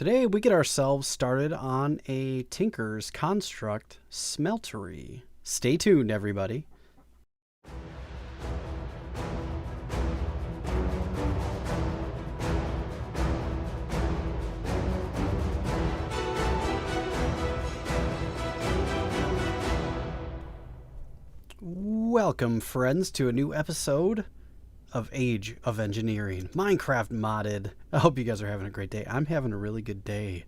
Today we get ourselves started on a Tinker's Construct Smeltery. Stay tuned, everybody. Welcome, friends, to a new episode of Age of Engineering, Minecraft modded. I hope you guys are having a great day. I'm having a really good day.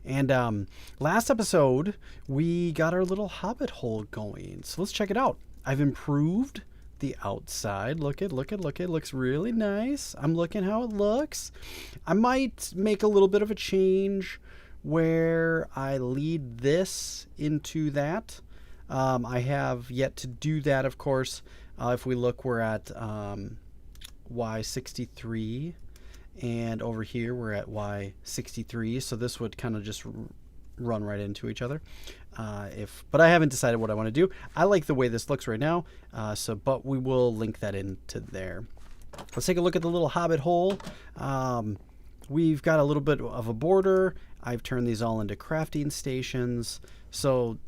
And last episode, we got our little hobbit hole going. So let's check it out. I've improved the outside. Look it. Looks really nice. I'm looking how it looks. I might make a little bit of a change where I lead this into that. I have yet to do that, of course. If we look, we're at Y63, and over here we're at Y63, so this would kind of just run right into each other. But I haven't decided what I want to do. I like the way this looks right now, but we will link that into there. Let's take a look at the little hobbit hole. We've got a little bit of a border. I've turned these all into crafting stations, so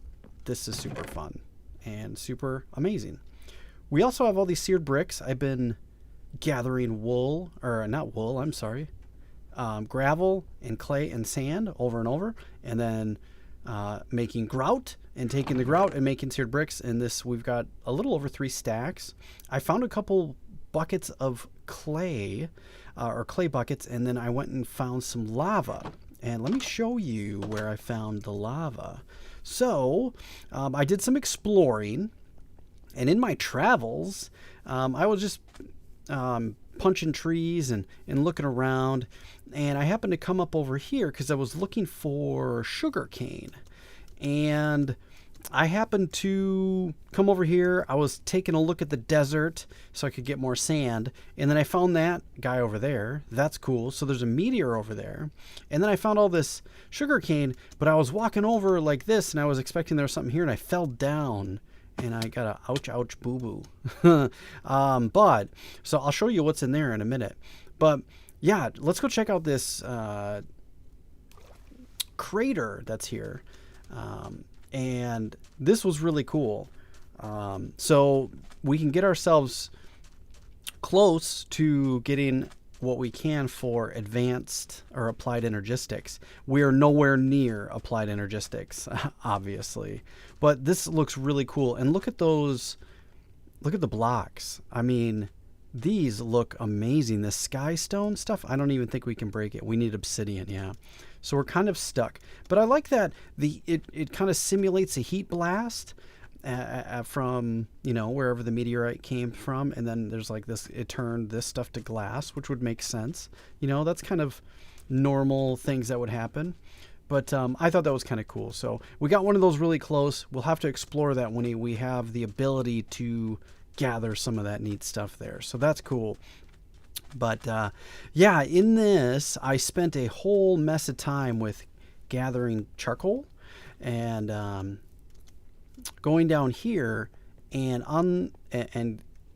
this is super fun and super amazing. We also have all these seared bricks. I've been gathering gravel and clay and sand over and over, and then making grout and taking the grout and making seared bricks. And this, we've got a little over 3 stacks. I found a couple buckets of clay, or clay buckets, and then I went and found some lava. And let me show you where I found the lava. So I did some exploring, and in my travels, I was just punching trees and looking around, and I happened to come up over here because I was looking for sugar cane, and I happened to come over here. I was taking a look at the desert so I could get more sand, and then I found that guy over there. That's cool. So there's a meteor over there, and then I found all this sugar cane, but I was walking over like this, and I was expecting there was something here, and I fell down, and I got a ouch boo boo. So I'll show you what's in there in a minute. But yeah, let's go check out this crater that's here. And this was really cool. So we can get ourselves close to getting what we can for advanced or applied energistics. We are nowhere near applied energistics, obviously, but this looks really cool. And look at those, look at the blocks. I mean, these look amazing. The sky stone stuff, I don't even think we can break it. We need obsidian, yeah. So we're kind of stuck, but I like that it kind of simulates a heat blast from, you know, wherever the meteorite came from, and then there's like this, it turned this stuff to glass, which would make sense. You know, that's kind of normal things that would happen. But I thought that was kind of cool. So we got one of those really close. We'll have to explore that when we have the ability to gather some of that neat stuff there. So that's cool. But yeah, in this, I spent a whole mess of time with gathering charcoal and going down here and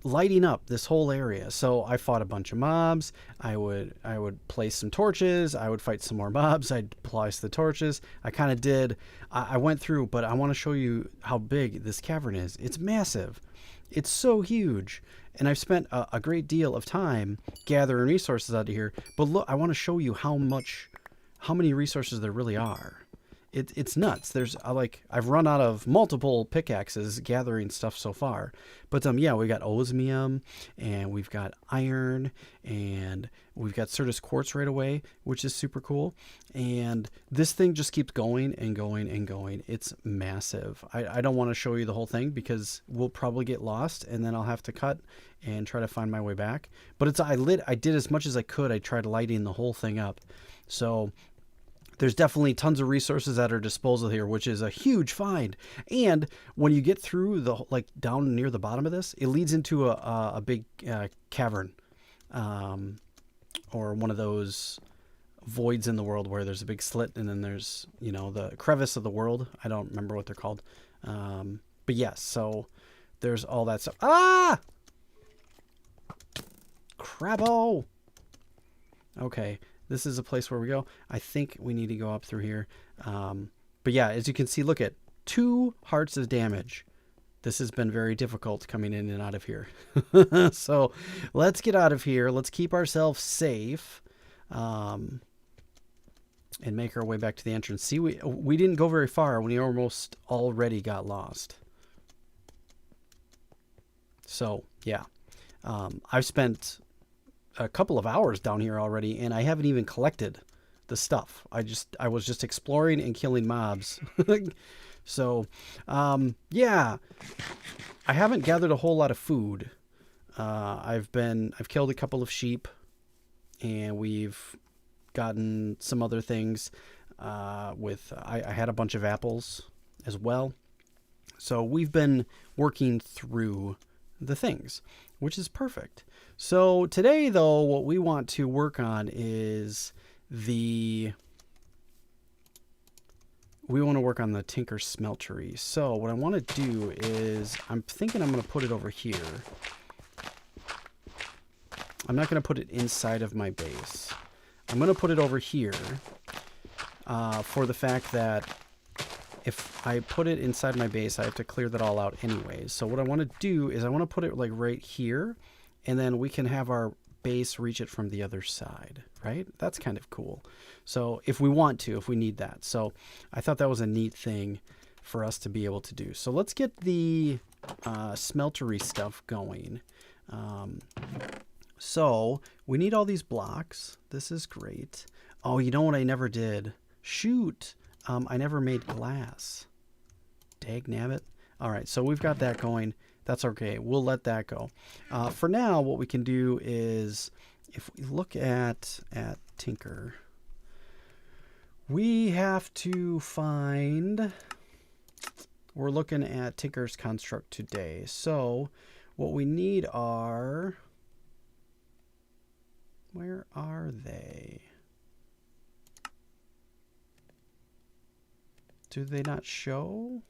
lighting up this whole area. So I fought a bunch of mobs. I would place some torches. I would fight some more mobs. I'd place the torches. I went through, but I want to show you how big this cavern is. It's massive. It's so huge. And I've spent a great deal of time gathering resources out of here. But look, I want to show you how many resources there really are. It's nuts. I've run out of multiple pickaxes gathering stuff so far. But yeah, we got osmium, and we've got iron, and we've got Certus quartz right away, which is super cool. And this thing just keeps going and going and going. It's massive. I don't want to show you the whole thing because we'll probably get lost, and then I'll have to cut and try to find my way back. But I did as much as I could. I tried lighting the whole thing up. So there's definitely tons of resources at our disposal here, which is a huge find. And when you get through down near the bottom of this, it leads into a big cavern, or one of those voids in the world where there's a big slit, and then there's, you know, the crevice of the world. I don't remember what they're called. But yes, so there's all that stuff. Ah! Crabbo! Okay. this is a place where we go. I think we need to go up through here. But yeah, as you can see, look at 2 hearts of damage. This has been very difficult coming in and out of here. So let's get out of here. Let's keep ourselves safe. And make our way back to the entrance. See, we didn't go very far. We almost already got lost. So, yeah. I've spent a couple of hours down here already, and I haven't even collected the stuff. I was just exploring and killing mobs. So, yeah. I haven't gathered a whole lot of food. I've killed a couple of sheep, and we've gotten some other things. I had a bunch of apples as well. So we've been working through the things, which is perfect. So today, though, what we want to work on is we want to work on the Tinker Smeltery. So what I want to do is, I'm thinking I'm going to put it over here. I'm not going to put it inside of my base. I'm going to put it over here for the fact that if I put it inside my base, I have to clear that all out anyways. So what I want to do is I want to put it like right here, and then we can have our base reach it from the other side, right? That's kind of cool. So if we want to, if we need that. So I thought that was a neat thing for us to be able to do. So let's get the smeltery stuff going. So we need all these blocks. This is great. Oh, you know what I never did? Shoot. I never made glass. Dagnabbit. All right, so we've got that going. That's okay. We'll let that go. For now, what we can do is, if we look at Tinker, we have to find, we're looking at Tinker's construct today. So what we need are, where are they? Do they not show?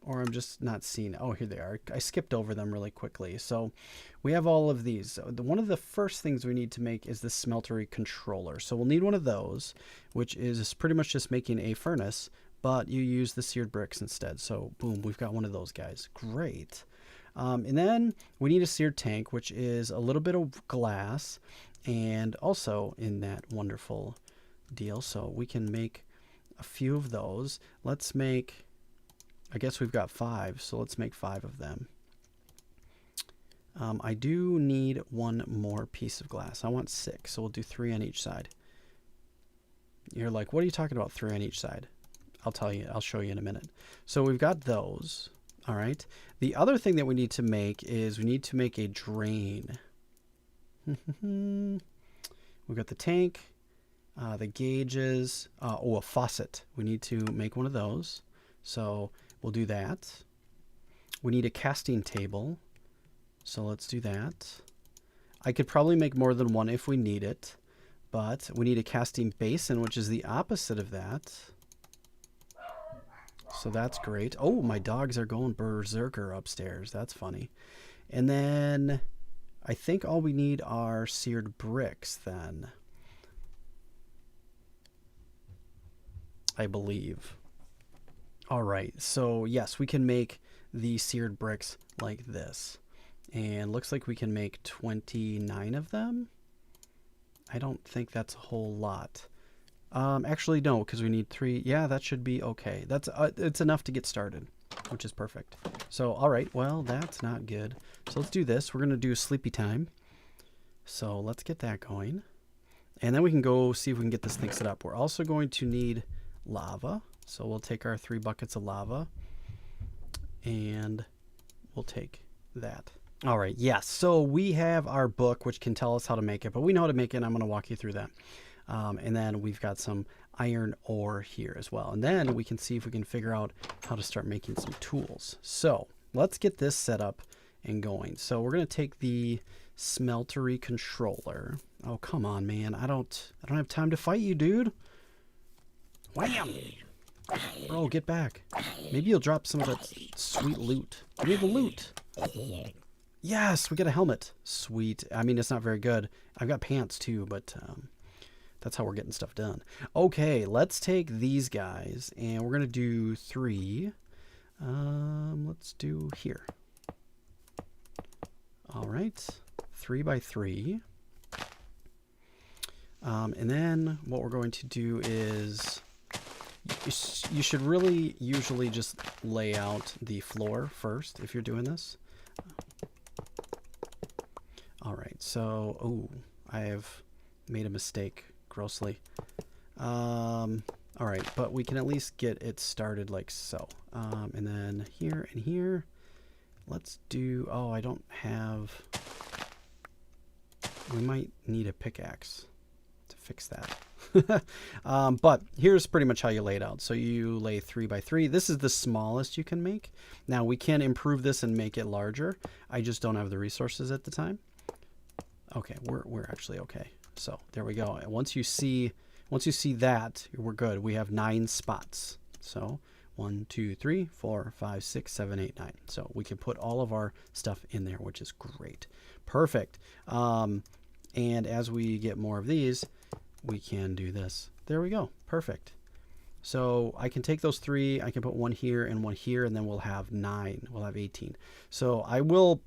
Or I'm just not seeing. Oh, here they are. I skipped over them really quickly. So we have all of these. One of the first things we need to make is the smeltery controller. So we'll need one of those, which is pretty much just making a furnace, but you use the seared bricks instead. So boom, we've got one of those guys. Great. And then we need a seared tank, which is a little bit of glass, and also in that wonderful deal. So we can make a few of those. Let's make, I guess we've got 5, so let's make 5 of them. I do need 1 more piece of glass. I want 6, so we'll do 3 on each side. You're like, what are you talking about 3 on each side? I'll tell you. I'll show you in a minute. So we've got those. All right. The other thing that we need to make is we need to make a drain. We've got the tank, the gauges, a faucet. We need to make one of those. So we'll do that. We need a casting table. So let's do that. I could probably make more than one if we need it, but we need a casting basin, which is the opposite of that. So that's great. Oh, my dogs are going berserker upstairs. That's funny. And then I think all we need are seared bricks then, I believe. All right. So yes, we can make the seared bricks like this. And looks like we can make 29 of them. I don't think that's a whole lot. Actually, no, because we need 3. Yeah, that should be okay. That's it's enough to get started, which is perfect. So, all right, well, that's not good. So let's do this. We're going to do sleepy time. So let's get that going. And then we can go see if we can get this thing set up. We're also going to need lava. So we'll take our 3 buckets of lava. And we'll take that. All right, yes. So we have our book, which can tell us how to make it. But we know how to make it, and I'm going to walk you through that. And then we've got some iron ore here as well. And then we can see if we can figure out how to start making some tools. So let's get this set up and going. So we're going to take the smeltery controller. Oh, come on, man. I don't have time to fight you, dude. Wham! Bro, get back. Maybe you'll drop some of that sweet loot. Give me the loot. Yes, we got a helmet. Sweet. I mean, it's not very good. I've got pants too, but That's how we're getting stuff done. Okay, let's take these guys, and we're going to do 3. Let's do here. All right, 3 by 3. And then what we're going to do is you should really usually just lay out the floor first if you're doing this. All right, so, oh, I have made a mistake grossly. All right, but we can at least get it started like so. And then here and here, let's do, oh, I don't have, we might need a pickaxe to fix that. But here's pretty much how you lay it out. So you lay 3 by 3. This is the smallest you can make. Now we can improve this and make it larger. I just don't have the resources at the time. Okay, we're actually okay. So there we go. And once you see that, we're good. We have 9 spots. So 1, 2, 3, 4, 5, 6, 7, 8, 9. So we can put all of our stuff in there, which is great. Perfect. And as we get more of these, we can do this. There we go. Perfect. So I can take those 3, I can put 1 here and 1 here, and then we'll have 9. We'll have 18. So I will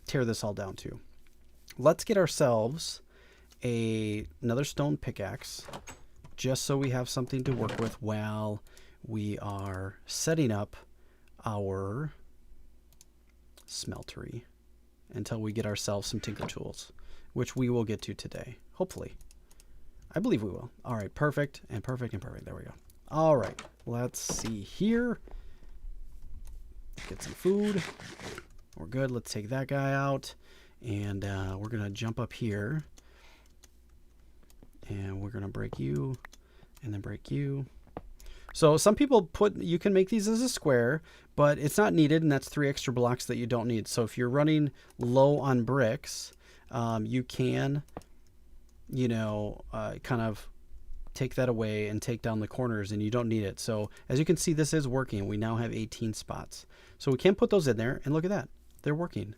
tear this all down too. Let's get ourselves another stone pickaxe, just so we have something to work with while we are setting up our smeltery until we get ourselves some tinker tools, which we will get to today, hopefully. I believe we will. All right, perfect and perfect and perfect. There we go. All right, let's see here. Get some food. We're good. Let's take that guy out. And we're going to jump up here. And we're going to break you. And then break you. So some people you can make these as a square, but it's not needed. And that's 3 extra blocks that you don't need. So if you're running low on bricks, you can, kind of take that away and take down the corners, and you don't need it. So as you can see, this is working. We now have 18 spots. So we can put those in there, and look at that. They're working.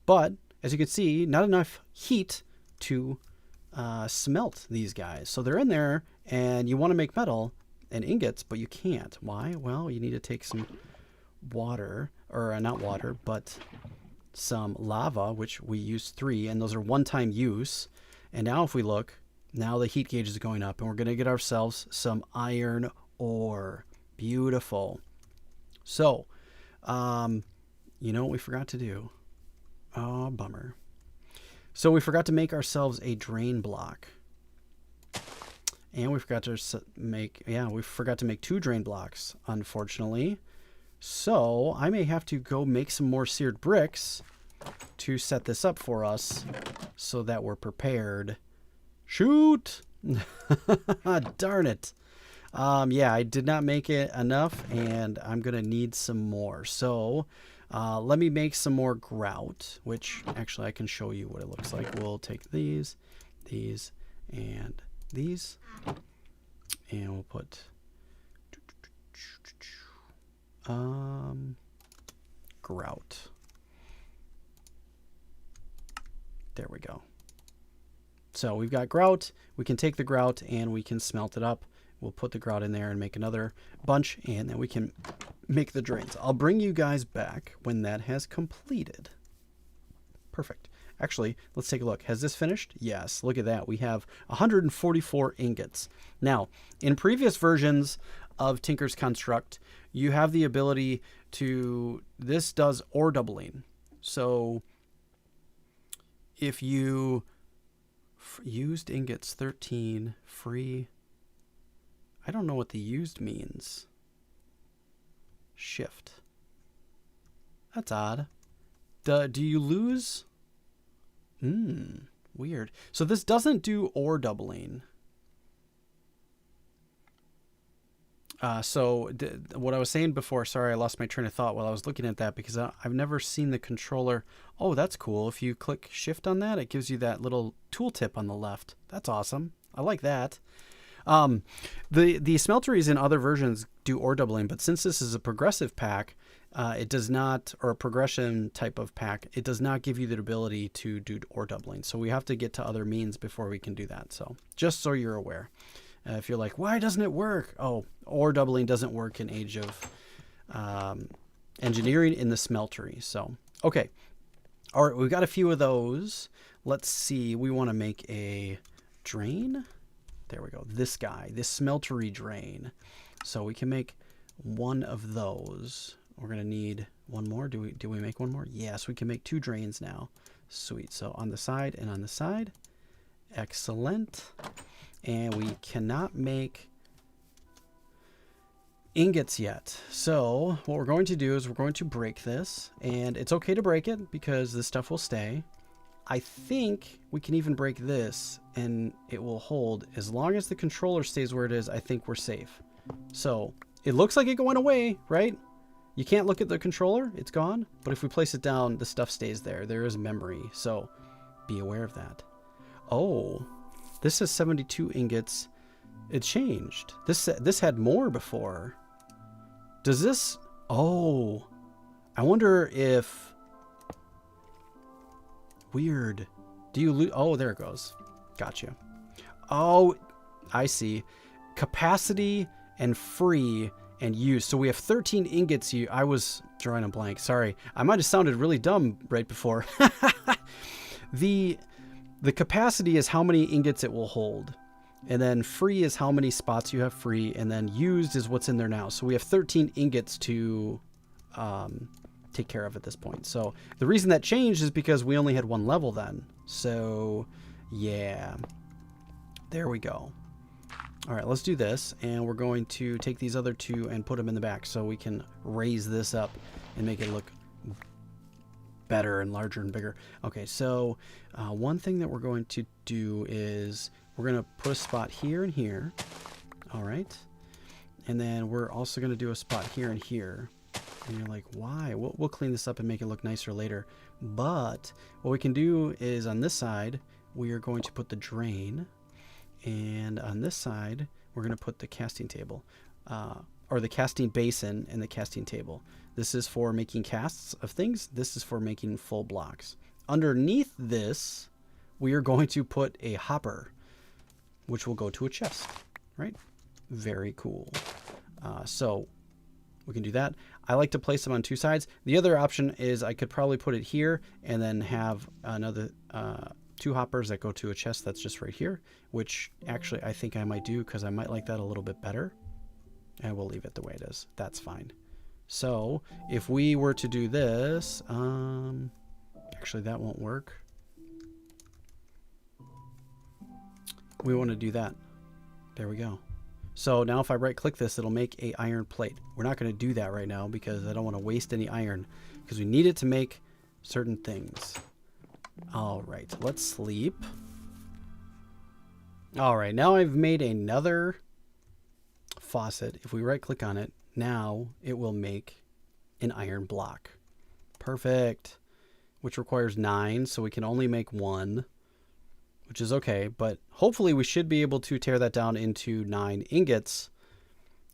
But as you can see, not enough heat to smelt these guys. So they're in there, and you want to make metal and ingots, but you can't. Why? Well, you need to take some water, or not water, but some lava, which we use 3, and those are one-time use. And now if we look, now the heat gauge is going up, and we're going to get ourselves some iron ore. Beautiful. So, you know what we forgot to do? Oh, bummer. So we forgot to make ourselves a drain block. And we forgot to make 2 drain blocks, unfortunately. So I may have to go make some more seared bricks to set this up for us so that we're prepared. Shoot! Darn it. Yeah, I did not make it enough, and I'm going to need some more. So let me make some more grout, which actually I can show you what it looks like. We'll take these, and these, and we'll put grout. There we go. So we've got grout. We can take the grout and we can smelt it up. We'll put the grout in there and make another bunch, and then we can make the drains. I'll bring you guys back when that has completed. Perfect. Actually, let's take a look. Has this finished? Yes. Look at that. We have 144 ingots. Now, in previous versions of Tinker's Construct, you have the ability to, this does ore doubling. So if you used ingots 13, free, I don't know what the used means. Shift. That's odd. Do you lose? Weird. So this doesn't do ore doubling. What I was saying before, sorry, I lost my train of thought while I was looking at that, because I've never seen the controller. Oh, that's cool. If you click shift on that, it gives you that little tooltip on the left. That's awesome. I like that. The smelteries in other versions do ore doubling, but since this is a progressive pack, It does not, or a progression type of pack, it does not give you the ability to do ore doubling. So we have to get to other means before we can do that. So just so you're aware. If you're like, why doesn't it work? Oh, ore doubling doesn't work in Age of Engineering in the Smeltery. So, okay. All right, we've got a few of those. Let's see. We want to make a drain. There we go. This guy, this Smeltery drain. So we can make one of those. We're going to need one more. Do we make one more? Yes, we can make 2 drains now. Sweet. So on the side and on the side. Excellent. And we cannot make ingots yet. So what we're going to do is we're going to break this. And it's okay to break it because this stuff will stay. I think we can even break this and it will hold. As long as the controller stays where it is, I think we're safe. So it looks like it went away, right? You can't look at the controller, it's gone. But if we place it down, the stuff stays there. There is memory, so be aware of that. Oh, this says 72 ingots. It changed. This had more before. Does this? Oh, I wonder if. Weird. Do you lose? Oh, there it goes. Gotcha. Oh, I see. Capacity and free and use. So we have 13 ingots. I was drawing a blank. Sorry. I might have sounded really dumb right before. The capacity is how many ingots it will hold. And then free is how many spots you have free. And then used is what's in there now. So we have 13 ingots to take care of at this point. So the reason that changed is because we only had 1 level then. So yeah, there we go. All right, let's do this. And we're going to take these other 2 and put them in the back so we can raise this up and make it look better and larger and bigger. Okay, so one thing that we're going to do is we're going to put a spot here and here. All right. And then we're also going to do a spot here and here. And you're like, why? We'll clean this up and make it look nicer later. But what we can do is on this side, we are going to put the drain. And on this side, we're going to put the casting table. Or the casting basin and the casting table. This is for making casts of things. This is for making full blocks. Underneath this, we are going to put a hopper, which will go to a chest, right? Very cool. So we can do that. I like to place them on 2 sides. The other option is I could probably put it here and then have another 2 hoppers that go to a chest that's just right here, which actually I think I might do because I might like that a little bit better. And we'll leave it the way it is. That's fine. So if we were to do this, actually that won't work. We want to do that. There we go. So now if I right click this, it'll make a iron plate. We're not going to do that right now because I don't want to waste any iron because we need it to make certain things. All right, let's sleep. All right, now I've made another faucet. If we right click on it, now it will make an iron block. Perfect. Which requires 9, so we can only make 1, which is okay, but hopefully we should be able to tear that down into 9 ingots.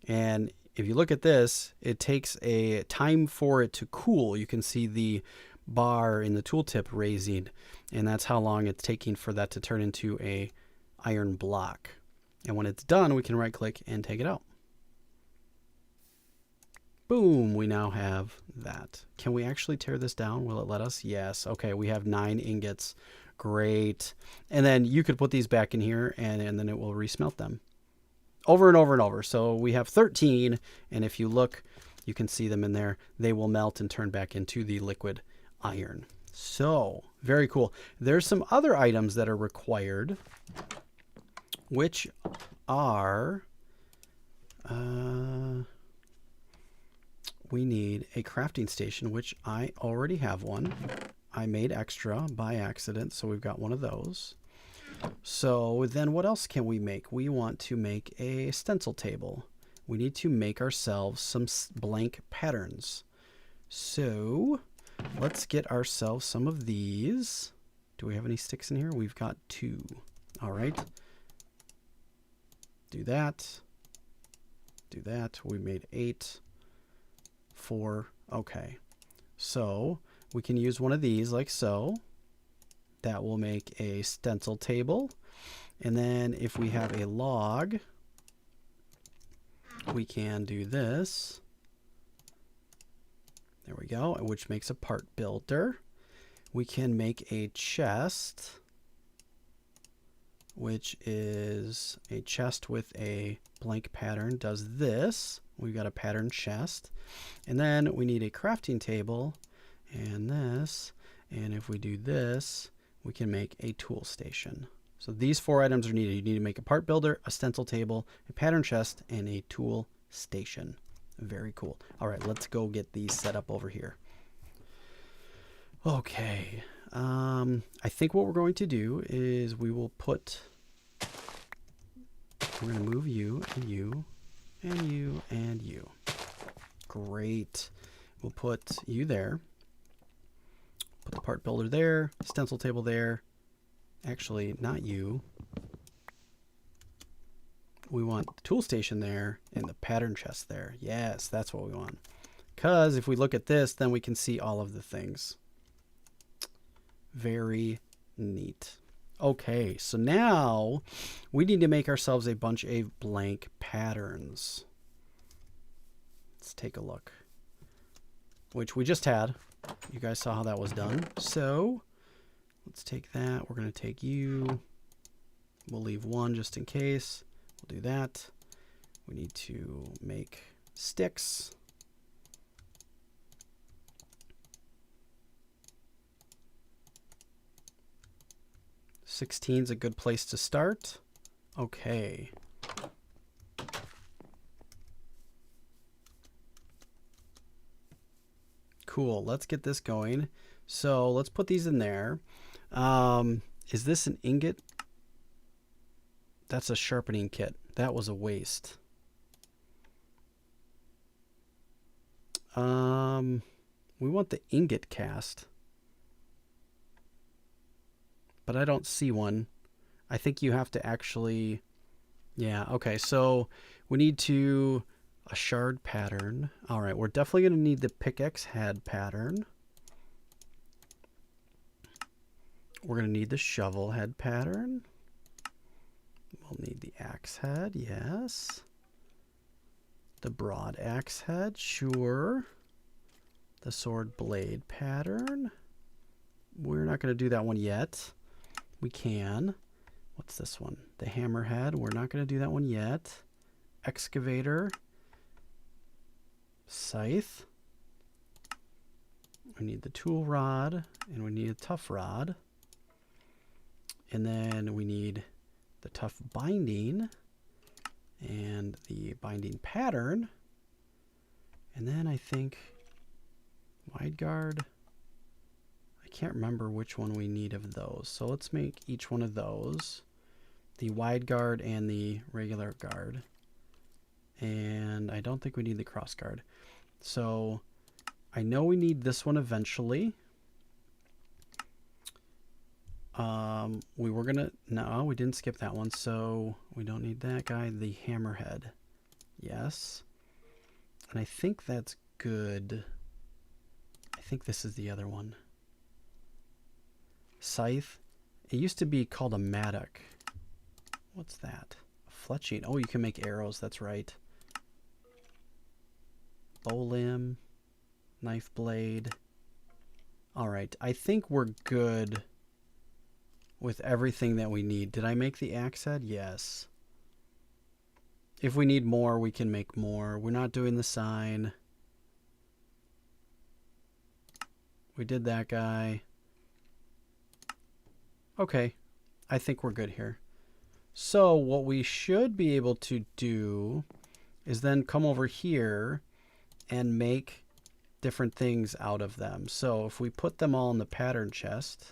And if you look at this, it takes a time for it to cool. You can see the bar in the tooltip raising, and that's how long it's taking for that to turn into a iron block. And when it's done, we can right click and take it out. Boom, we now have that. Can we actually tear this down? Will it let us? Yes. Okay, we have 9 ingots. Great. And then you could put these back in here and then it will resmelt them over and over and over. So we have 13, and if you look, you can see them in there. They will melt and turn back into the liquid iron. So very cool. There's some other items that are required, which are we need a crafting station, which I already have one. I made extra by accident, so we've got one of those. So then what else can we make? We want to make a stencil table. We need to make ourselves some blank patterns. So let's get ourselves some of these. Do we have any sticks in here? We've got 2. All right. Do that. Do that. We made 8. 4. Okay, so we can use one of these like so. That will make a stencil table. And then if we have a log, we can do this. There we go, which makes a part builder. We can make a chest, which is a chest with a blank pattern, does this. We've got a pattern chest. And then we need a crafting table and this. And if we do this, we can make a tool station. So these 4 items are needed. You need to make a part builder, a stencil table, a pattern chest, and a tool station. Very cool. All right, let's go get these set up over here. Okay. I think what we're going to do is we're going to move you and you and you and you. Great. We'll put you there. Put the part builder there, stencil table there. Actually, not you. We want the tool station there and the pattern chest there. Yes, that's what we want. Because if we look at this, then we can see all of the things. Very neat. Okay, so now we need to make ourselves a bunch of blank patterns. Let's take a look. Which we just had. You guys saw how that was done. So let's take that. We're going to take you. We'll leave one just in case. We'll do that. We need to make sticks. $16's a good place to start. Okay. Cool. Let's get this going. So let's put these in there. Is this an ingot? That's a sharpening kit. That was a waste. We want the ingot cast. But I don't see one. I think you have to actually... Yeah, okay. So we need to... A shard pattern. All right, we're definitely going to need the pickaxe head pattern. We're going to need the shovel head pattern. We'll need the axe head, yes. The broad axe head, sure. The sword blade pattern. We're not going to do that one yet. We can. What's this one? The hammerhead. We're not going to do that one yet. Excavator. Scythe. We need the tool rod, and we need a tough rod. And then we need the tough binding and the binding pattern. And then I think wide guard. I can't remember which one we need of those. So let's make each one of those. The wide guard and the regular guard. And I don't think we need the cross guard. So I know we need this one eventually. We were gonna, no, we didn't skip that one, so we don't need that guy. The hammerhead, yes. And I think that's good. I think this is the other one. Scythe. It used to be called a mattock. What's that? A fletching. Oh, you can make arrows, that's right. Bow limb, knife blade. All right, I think we're good with everything that we need. Did I make the axe head? Yes. If we need more, we can make more. We're not doing the sign. We did that guy. Okay, I think we're good here. So what we should be able to do is then come over here and make different things out of them. So if we put them all in the pattern chest,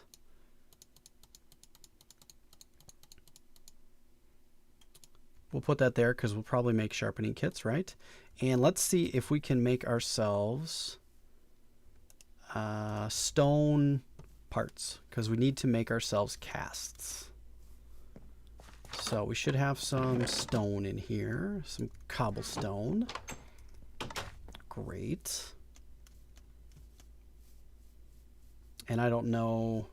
we'll put that there because we'll probably make sharpening kits, right? And let's see if we can make ourselves stone parts, because we need to make ourselves casts. So we should have some stone in here, some cobblestone. Great. And I don't know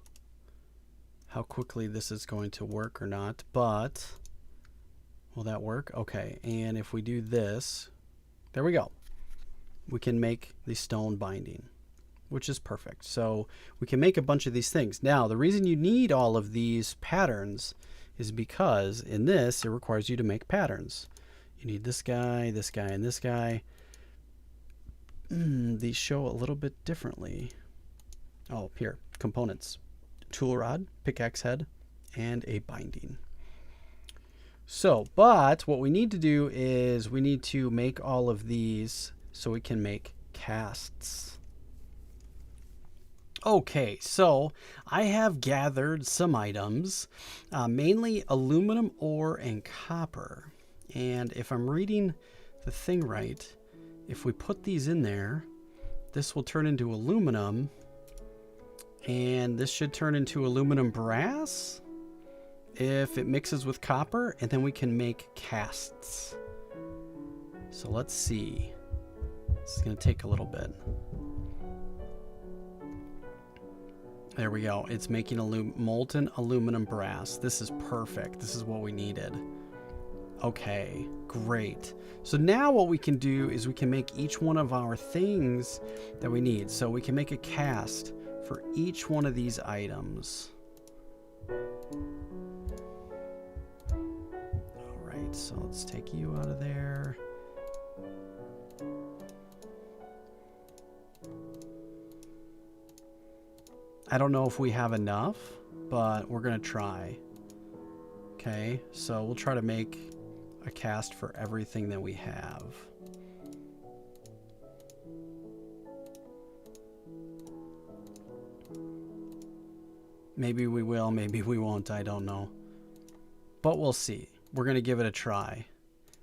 how quickly this is going to work or not, but will that work? Okay, and if we do this, there we go. We can make the stone binding, which is perfect. So we can make a bunch of these things. Now, the reason you need all of these patterns is because in this, it requires you to make patterns. You need this guy, and this guy. These show a little bit differently. Oh, here, components. Tool rod, pickaxe head, and a binding. So, but what we need to do is we need to make all of these so we can make casts. Okay, so I have gathered some items, mainly aluminum ore and copper. And if I'm reading the thing right, if we put these in there, this will turn into aluminum, and this should turn into aluminum brass if it mixes with copper, and then we can make casts. So let's see. This is going to take a little bit. There we go. It's making molten aluminum brass. This is perfect. This is what we needed. Okay, great. So now what we can do is we can make each one of our things that we need. So we can make a cast for each one of these items. All right, so let's take you out of there. I don't know if we have enough, but we're going to try. Okay, so we'll try to make a cast for everything that we have. Maybe we will, maybe we won't, I don't know. But we'll see. We're going to give it a try.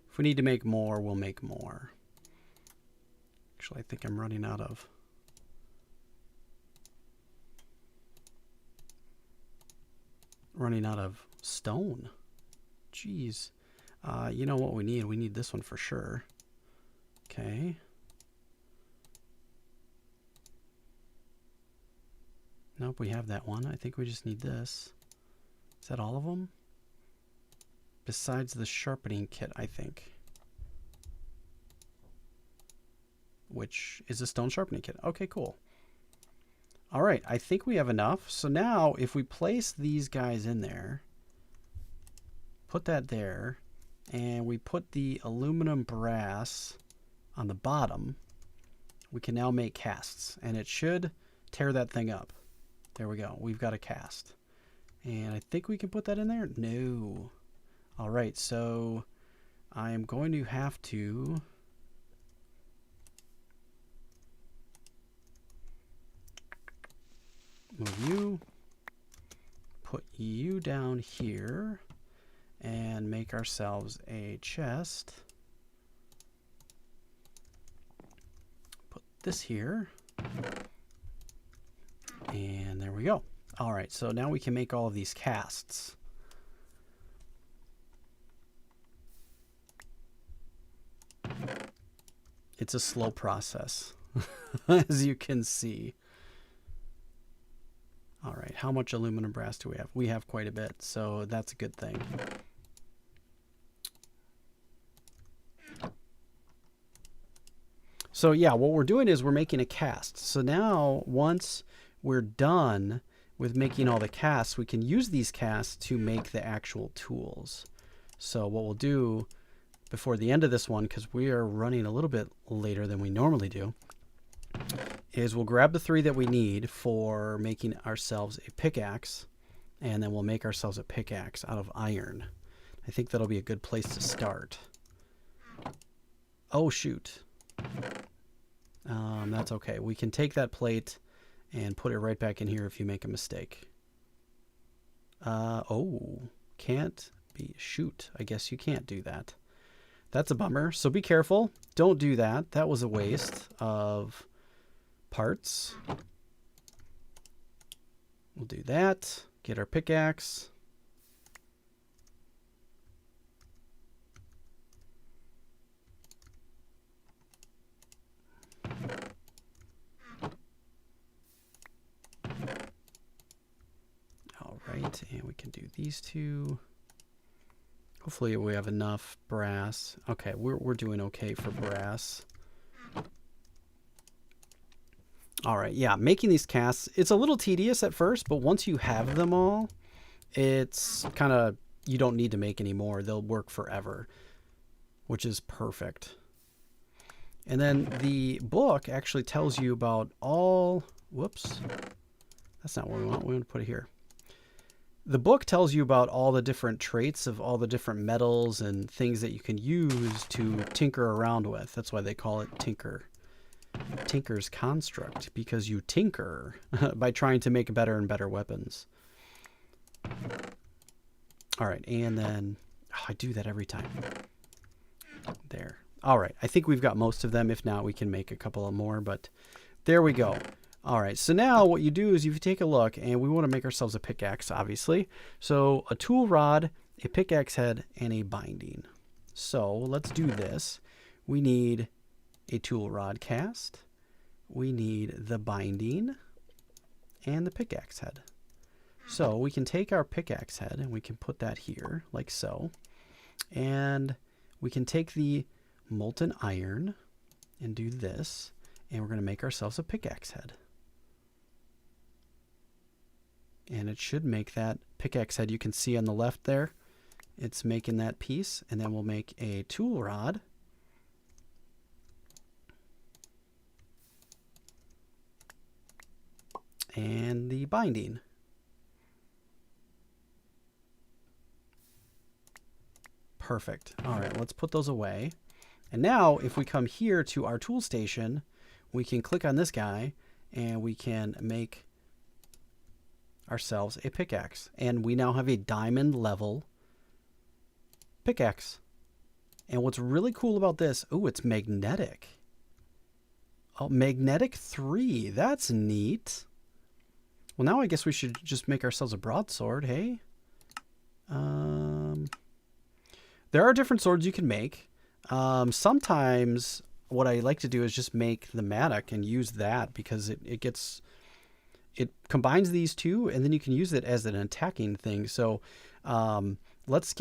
If we need to make more, we'll make more. Actually, I think I'm running out of... stone. Jeez. You know what we need? We need this one for sure. Okay. Nope, we have that one. I think we just need this. Is that all of them? Besides the sharpening kit, I think. Which is a stone sharpening kit. Okay, cool. All right, I think we have enough. So now if we place these guys in there, put that there, and we put the aluminum brass on the bottom, we can now make casts, and it should tear that thing up. There we go. We've got a cast. And I think we can put that in there. No. All right, so I am going to have to move you, put you down here, and make ourselves a chest. Put this here. And there we go. All right, so now we can make all of these casts. It's a slow process, as you can see. All right, how much aluminum brass do we have? We have quite a bit, so that's a good thing. So yeah, what we're doing is we're making a cast. So now once we're done with making all the casts, we can use these casts to make the actual tools. So what we'll do before the end of this one, because we are running a little bit later than we normally do, is we'll grab the 3 that we need for making ourselves a pickaxe, and then we'll make ourselves a pickaxe out of iron. I think that'll be a good place to start. Oh, shoot. That's okay. We can take that plate and put it right back in here if you make a mistake. Oh, can't be. Shoot, I guess you can't do that. That's a bummer. So be careful. Don't do that. That was a waste of parts. We'll do that. Get our pickaxe. we can do these two. Hopefully we have enough brass. Okay, we're doing okay for brass. All right, yeah, making these casts, it's a little tedious at first, but once you have them all, it's kind of, you don't need to make any more. They'll work forever, which is perfect. And then the book actually tells you about all, whoops, that's not what we want. We want to put it here. The book tells you about all the different traits of all the different metals and things that you can use to tinker around with. That's why they call it Tinker. Tinker's Construct, because you tinker by trying to make better and better weapons. All right, and then I do that every time. There. All right, I think we've got most of them. If not, we can make a couple of more, but there we go. All right, so now what you do is you take a look, and we want to make ourselves a pickaxe, obviously. So a tool rod, a pickaxe head, and a binding. So let's do this. We need a tool rod cast. We need the binding and the pickaxe head. So we can take our pickaxe head and we can put that here like so. And we can take the molten iron and do this. And we're going to make ourselves a pickaxe head. And it should make that pickaxe head you can see on the left there. It's making that piece. And then we'll make a tool rod. And the binding. Perfect. All right, let's put those away. And now if we come here to our tool station, we can click on this guy and we can make ourselves a pickaxe. And we now have a diamond level pickaxe. And what's really cool about this, oh, it's magnetic. Oh, magnetic 3. That's neat. Well, now I guess we should just make ourselves a broadsword, hey? There are different swords you can make. Sometimes what I like to do is just make the mattock and use that because it combines these two and then you can use it as an attacking thing. So let's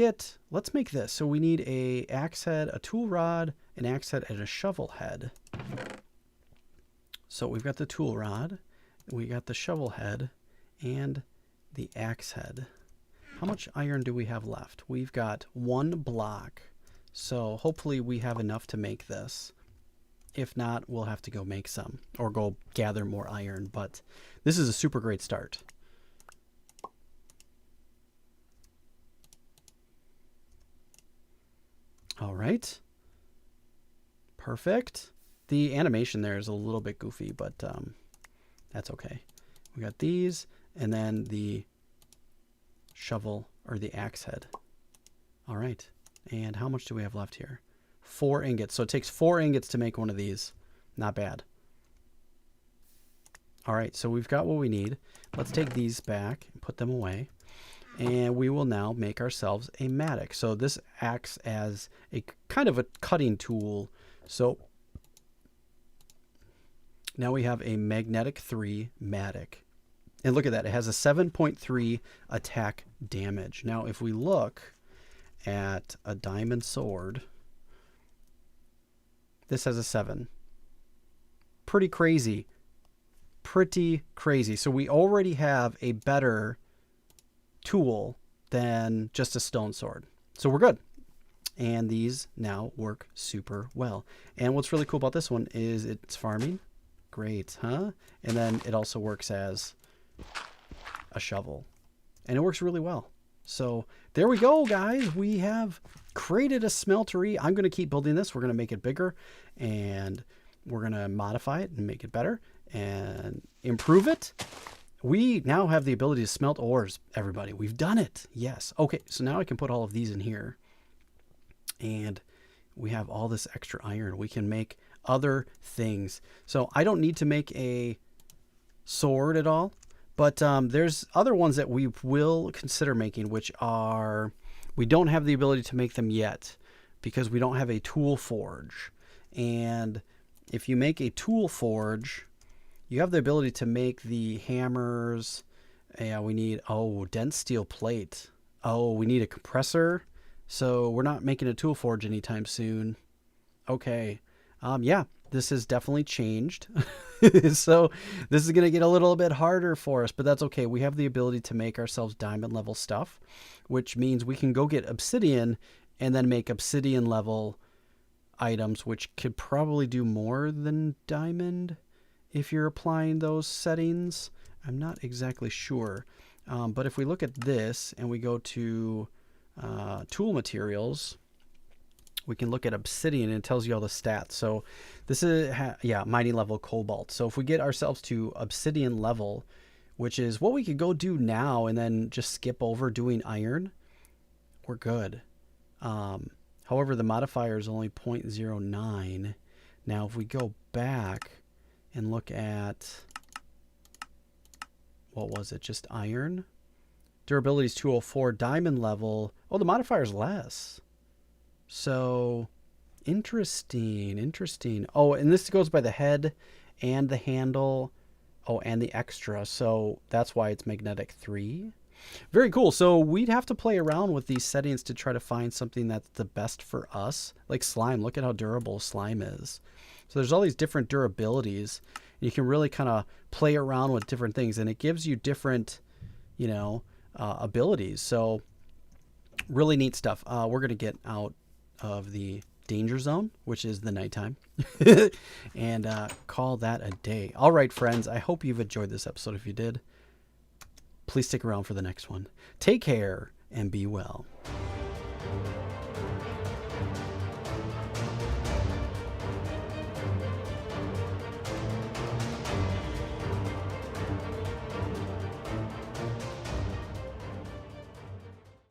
make this. So we need a axe head, a tool rod, an axe head, and a shovel head. So we've got the tool rod. We got the shovel head and the axe head. How much iron do we have left? We've got 1 block. So hopefully we have enough to make this. If not, we'll have to go make some or go gather more iron. But this is a super great start. All right. Perfect. The animation there is a little bit goofy, but that's okay. We got these and then the shovel or the axe head. All right. And how much do we have left here? 4 ingots. So it takes 4 ingots to make one of these. Not bad. All right. So we've got what we need. Let's take these back and put them away. And we will now make ourselves a mattock. So this acts as a kind of a cutting tool. So now we have a magnetic 3 mattock. And look at that. It has a 7.3 attack damage. Now, if we look at a diamond sword, this has a 7. Pretty crazy. Pretty crazy. So we already have a better tool than just a stone sword. So we're good. And these now work super well. And what's really cool about this one is it's farming. Great, huh? And then it also works as a shovel. And it works really well. So there we go, guys. We have created a smeltery. I'm going to keep building this. We're going to make it bigger. And we're going to modify it and make it better and improve it. We now have the ability to smelt ores, everybody. We've done it. Yes. Okay, so now I can put all of these in here. And we have all this extra iron. We can make other things. So I don't need to make a sword at all. But there's other ones that we will consider making, which are, we don't have the ability to make them yet because we don't have a tool forge. And if you make a tool forge, you have the ability to make the hammers, Yeah, we need, oh, dense steel plate. Oh, we need a compressor. So we're not making a tool forge anytime soon. Okay. Yeah, this has definitely changed. So this is going to get a little bit harder for us, but that's okay. We have the ability to make ourselves diamond level stuff, which means we can go get obsidian and then make obsidian level items, which could probably do more than diamond if you're applying those settings. I'm not exactly sure. But if we look at this and we go to tool materials, we can look at obsidian and it tells you all the stats. So this is, yeah, mighty level cobalt. So if we get ourselves to obsidian level, which is what we could go do now and then just skip over doing iron, we're good. However, the modifier is only 0.09. Now, if we go back and look at, what was it, just iron? Durability is 204, diamond level. Oh, the modifier is less. So, interesting. Oh, and this goes by the head and the handle. Oh, and the extra. So that's why it's magnetic 3. Very cool. So we'd have to play around with these settings to try to find something that's the best for us. Like slime. Look at how durable slime is. So there's all these different durabilities. And you can really kind of play around with different things. And it gives you different, you know, abilities. So really neat stuff. We're going to get out of the danger zone, which is the nighttime, and call that a day. All right, friends. I hope you've enjoyed this episode. If you did, please stick around for the next one. Take care and be well.